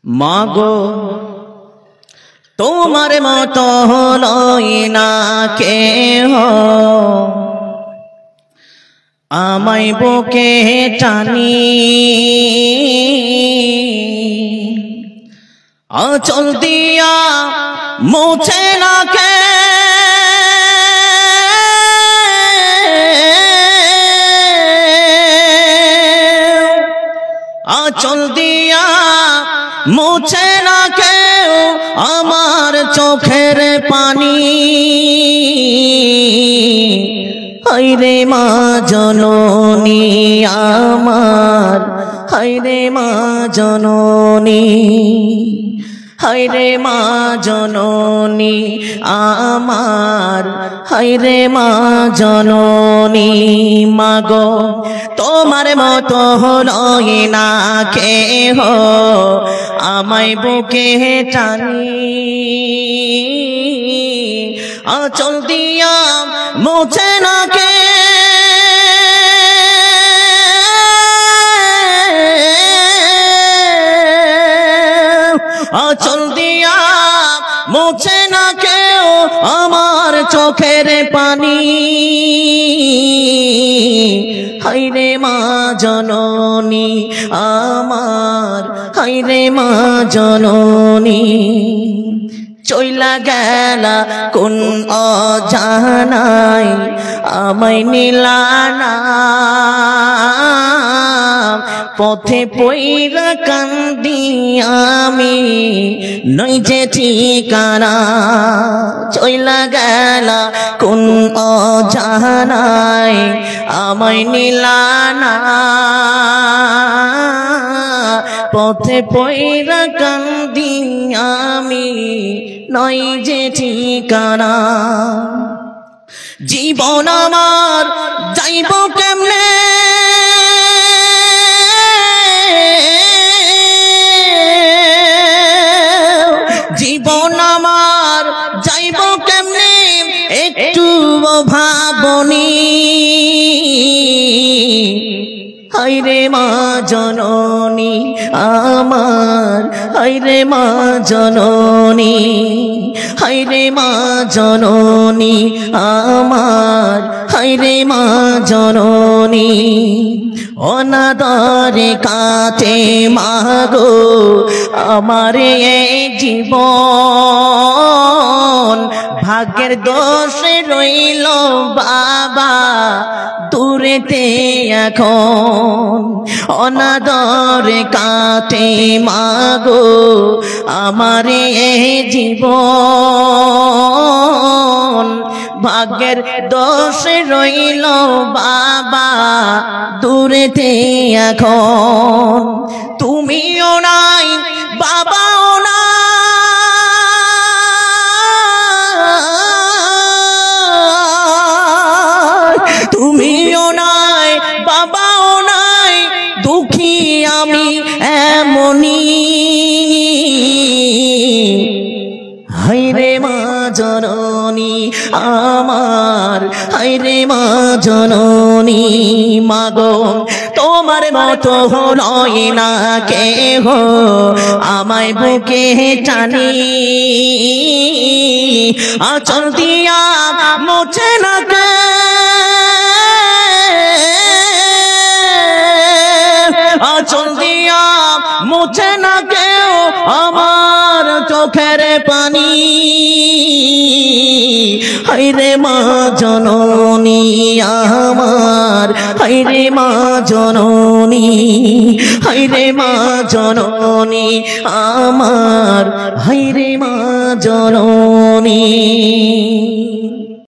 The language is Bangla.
মাগো তোমার মতো লই না কেহ, আমায় বুকে টানি আঁচল দিয়া মুছে না কে, আঁচল দিয়া মুছে না কেউ আমার চোখের পানি। হায়রে মা জননী আমার, হায়রে মা জননী, হায়রে মা জননী আমার, হায়রে মা জননী। মাগো তোমার মতো লই না কেহ, আমায় বুকে টানি আঁচল দিয়া মুছে না কে, আঁচল দিয়া মুছে না কেউ আমার চোখের পানি। হায়রে মা জননী আমার, হায়রে মা জননী। চইলা গেলা কোন অজানায় আমায় নিলানা, পথে পইরা কান্দি আমি নই যে ঠিকানা। চইলা গেলা কোন অজানায় আমায় নিলানা, পথে পইরা কান্দি আমি নই যে ঠিকানা। জীবন আমার যাইব কেমনে, জীবন আমার যাইব কেমনে একটু ভাবনি। হায়রে মা জননী আমার, হায়রে মা জননী, হায়রে মা জননী আমার, হায়রে মা জননী। অনাদরে কাটে মাগো আমার এই জীবন, ভাগ্যের দোষে রইল বাবা দূরেতে এখন। অনাদরে কাটে মাগো আমার এই জীবন, ভাগ্যের দোষে রইল বাবা দূরেতে এখন। তুমিও নাই বাবাও নাই, তুমিও নাই বাবাও নাই, দুঃখী আমি এমনি। হায়রে মা জননী আমার, হায়রে মা জননী। মাগো তোমার মতো লই না কেহ, আমায় বুকে টানি আঁচল দিয়া মুছে না কে, আঁচল দিয়া মুছে না কেউ আমার চোখের পানি। হায়রে মা জননী আমার, হায়রে মা জননী, হায়রে মা জননী আমার, হায়রে মা জননী।